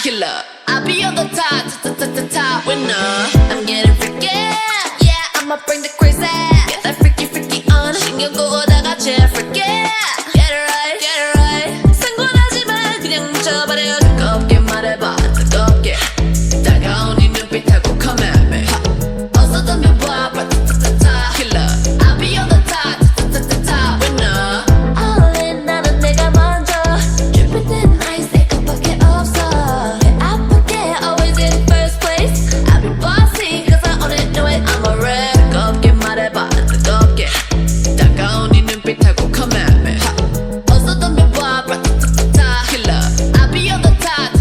killer. I'll be on the top winner. I'm getting freaky, yeah, I'ma bring the crazy. Get that freaky on. 신경 끄고 다 같이 freaky. Get it right. 상관하지 마, 그냥 뭉쳐버려. 뜨겁게 말해봐, 뜨겁게. 다가온 이 눈빛하고 come at me. 어서 덤벼봐, killer. I'll be on the top winner. All in, 나는 내가 먼저. Dripping ice, 내 것밖에 없어. 내 아프게, always in first place. I'll be bossy, cause I own it, know it, I'm a red. 뜨겁게 말해봐, 뜨겁게. 다가온 이 눈빛하고 come at me. 어서 덤벼봐, killer. I'll be on the top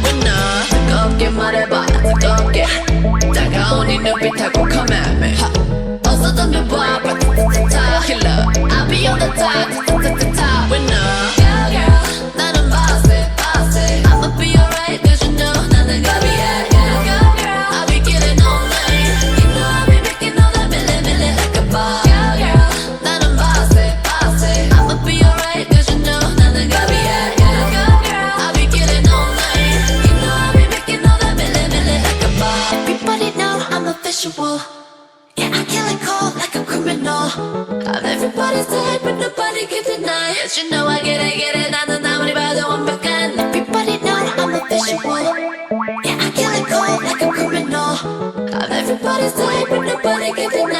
winner. 뜨겁게 말해봐, 뜨겁게. 다가온 이 눈빛하고 come at me. 어서 덤벼봐, killer. I'll be on the top winner. Girl, 나는 bossy. I'ma be alright, cause you know 나는 갑이야. Girl, I'll be getting all night. You know I'll be making all that milli like a boss. Girl, 나는 bossy. I'ma be alright, cause you know 나는 갑이야. Girl, I'll be getting all night. You know I'll be making all that milli like a boss. Everybody know I'm a visual. Yeah, I kill it cold like a criminal. I'm everybody's type, but nobody can deny. Yes, you know I get it. 나는 아무리 봐도 완벽한. Everybody know I'm a visual. Yeah, I kill it cold like a criminal. I'm everybody's type, but nobody can deny.